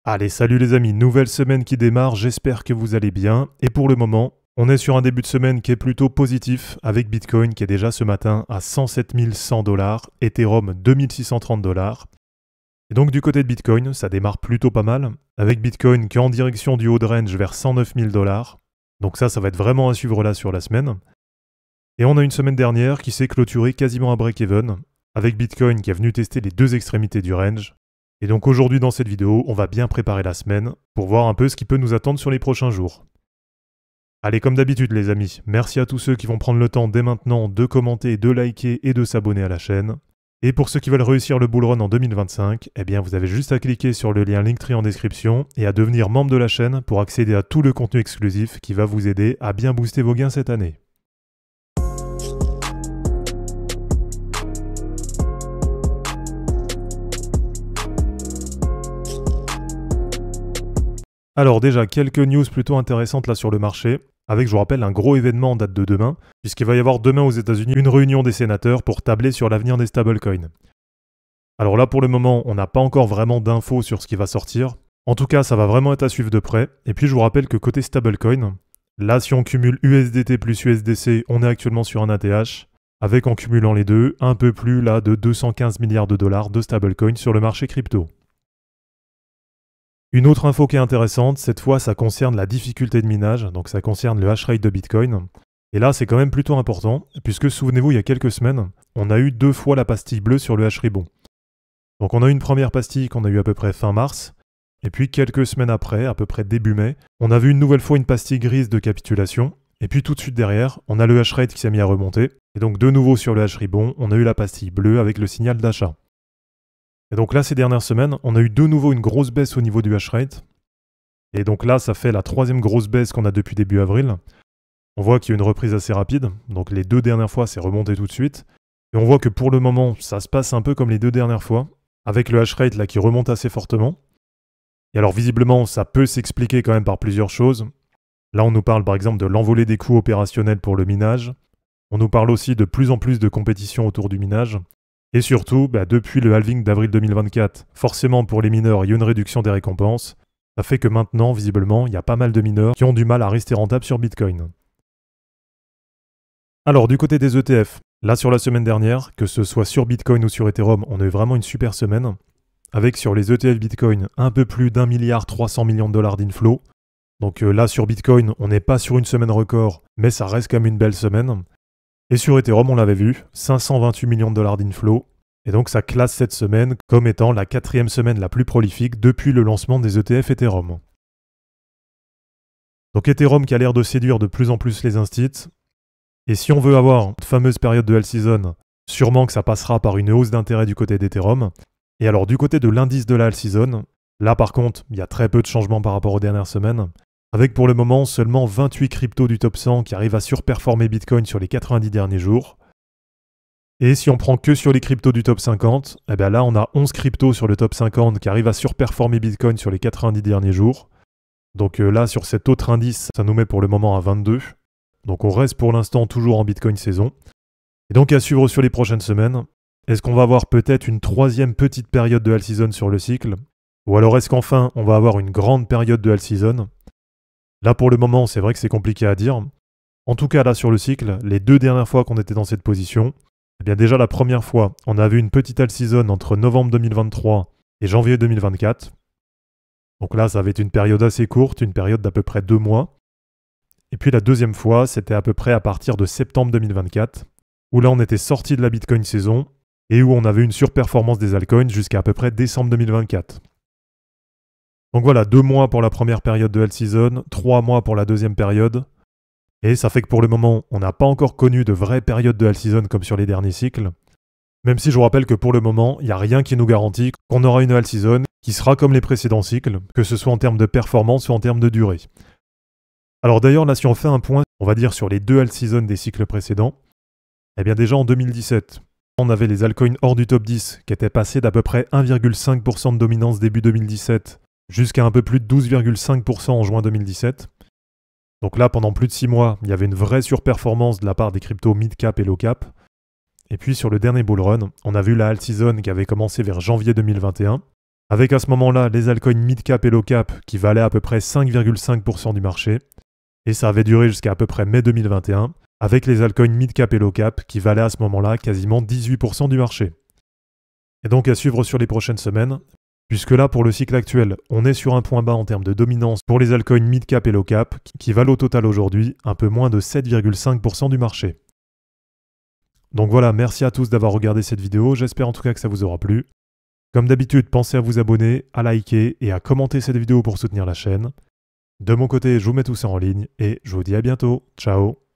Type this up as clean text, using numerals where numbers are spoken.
Allez, salut les amis, nouvelle semaine qui démarre, j'espère que vous allez bien. Et pour le moment, on est sur un début de semaine qui est plutôt positif, avec Bitcoin qui est déjà ce matin à 107 100 $, Ethereum 2630 $. Et donc du côté de Bitcoin, ça démarre plutôt pas mal, avec Bitcoin qui est en direction du haut de range vers 109 000 $. Donc ça va être vraiment à suivre là sur la semaine. Et on a une semaine dernière qui s'est clôturée quasiment à break-even, avec Bitcoin qui est venu tester les deux extrémités du range. Et donc aujourd'hui dans cette vidéo, on va bien préparer la semaine pour voir un peu ce qui peut nous attendre sur les prochains jours. Allez, comme d'habitude les amis, merci à tous ceux qui vont prendre le temps dès maintenant de commenter, de liker et de s'abonner à la chaîne. Et pour ceux qui veulent réussir le bull run en 2025, eh bien vous avez juste à cliquer sur le lien Linktree en description et à devenir membre de la chaîne pour accéder à tout le contenu exclusif qui va vous aider à bien booster vos gains cette année. Alors déjà, quelques news plutôt intéressantes là sur le marché, avec je vous rappelle un gros événement en date de demain, puisqu'il va y avoir demain aux États-Unis une réunion des sénateurs pour tabler sur l'avenir des stablecoins. Alors là pour le moment, on n'a pas encore vraiment d'infos sur ce qui va sortir. En tout cas, ça va vraiment être à suivre de près. Et puis je vous rappelle que côté stablecoin, là si on cumule USDT plus USDC, on est actuellement sur un ATH, avec en cumulant les deux, un peu plus là de 215 milliards de dollars de stablecoins sur le marché crypto. Une autre info qui est intéressante, cette fois ça concerne la difficulté de minage, donc ça concerne le hash rate de Bitcoin. Et là c'est quand même plutôt important, puisque souvenez-vous il y a quelques semaines, on a eu 2 fois la pastille bleue sur le hash ribbon. Donc on a eu une première pastille qu'on a eu à peu près fin mars, et puis quelques semaines après, à peu près début mai, on a vu une nouvelle fois une pastille grise de capitulation, et puis tout de suite derrière, on a le hash rate qui s'est mis à remonter, et donc de nouveau sur le hash ribbon, on a eu la pastille bleue avec le signal d'achat. Et donc là, ces dernières semaines, on a eu de nouveau une grosse baisse au niveau du hash rate. Et donc là, ça fait la 3e grosse baisse qu'on a depuis début avril. On voit qu'il y a une reprise assez rapide. Donc les 2 dernières fois, c'est remonté tout de suite. Et on voit que pour le moment, ça se passe un peu comme les 2 dernières fois, avec le hash rate là qui remonte assez fortement. Et alors visiblement, ça peut s'expliquer quand même par plusieurs choses. Là, on nous parle par exemple de l'envolée des coûts opérationnels pour le minage. On nous parle aussi de plus en plus de compétition autour du minage. Et surtout, depuis le halving d'avril 2024, forcément pour les mineurs, il y a une réduction des récompenses. Ça fait que maintenant, visiblement, il y a pas mal de mineurs qui ont du mal à rester rentables sur Bitcoin. Alors, du côté des ETF, là sur la semaine dernière, que ce soit sur Bitcoin ou sur Ethereum, on a eu vraiment une super semaine. Avec sur les ETF Bitcoin, un peu plus d'1,3 milliard d'inflow. Donc là sur Bitcoin, on n'est pas sur une semaine record, mais ça reste quand même une belle semaine. Et sur Ethereum, on l'avait vu, 528 millions de dollars d'inflow. Et donc ça classe cette semaine comme étant la 4e semaine la plus prolifique depuis le lancement des ETF Ethereum. Donc Ethereum qui a l'air de séduire de plus en plus les instits. Et si on veut avoir une fameuse période de Hell Season, sûrement que ça passera par une hausse d'intérêt du côté d'Ethereum. Et alors du côté de l'indice de la Hell Season, là par contre, il y a très peu de changements par rapport aux dernières semaines. Avec pour le moment seulement 28 cryptos du top 100 qui arrivent à surperformer Bitcoin sur les 90 derniers jours. Et si on prend que sur les cryptos du top 50, eh bien là on a 11 cryptos sur le top 50 qui arrivent à surperformer Bitcoin sur les 90 derniers jours. Donc là sur cet autre indice, ça nous met pour le moment à 22. Donc on reste pour l'instant toujours en Bitcoin saison. Et donc à suivre sur les prochaines semaines, est-ce qu'on va avoir peut-être une 3e petite période de Hell Season sur le cycle? Ou alors est-ce qu'enfin on va avoir une grande période de Hell Season? Là pour le moment, c'est vrai que c'est compliqué à dire. En tout cas là sur le cycle, les 2 dernières fois qu'on était dans cette position, eh bien déjà la première fois, on a vu une petite Hell Season entre novembre 2023 et janvier 2024. Donc là, ça avait été une période assez courte, une période d'à peu près 2 mois. Et puis la deuxième fois, c'était à peu près à partir de septembre 2024, où là on était sorti de la Bitcoin saison et où on avait une surperformance des altcoins jusqu'à à peu près décembre 2024. Donc voilà, 2 mois pour la première période de Hell Season, 3 mois pour la deuxième période. Et ça fait que pour le moment, on n'a pas encore connu de vraie période de Hell Season comme sur les derniers cycles. Même si je vous rappelle que pour le moment, il n'y a rien qui nous garantit qu'on aura une Hell Season qui sera comme les précédents cycles, que ce soit en termes de performance ou en termes de durée. Alors d'ailleurs, là si on fait un point, on va dire sur les 2 Hell Season des cycles précédents, eh bien déjà en 2017, on avait les altcoins hors du top 10 qui étaient passés d'à peu près 1,5% de dominance début 2017 jusqu'à un peu plus de 12,5% en juin 2017. Donc là, pendant plus de 6 mois, il y avait une vraie surperformance de la part des cryptos mid-cap et low-cap. Et puis sur le dernier bull run, on a vu la Hell Season qui avait commencé vers janvier 2021, avec à ce moment-là les altcoins mid-cap et low-cap qui valaient à peu près 5,5% du marché, et ça avait duré jusqu'à peu près mai 2021, avec les altcoins mid-cap et low-cap qui valaient à ce moment-là quasiment 18% du marché. Et donc à suivre sur les prochaines semaines, puisque là pour le cycle actuel, on est sur un point bas en termes de dominance pour les altcoins mid-cap et low-cap, qui valent au total aujourd'hui un peu moins de 7,5% du marché. Donc voilà, merci à tous d'avoir regardé cette vidéo, j'espère en tout cas que ça vous aura plu. Comme d'habitude, pensez à vous abonner, à liker et à commenter cette vidéo pour soutenir la chaîne. De mon côté, je vous mets tout ça en ligne et je vous dis à bientôt. Ciao!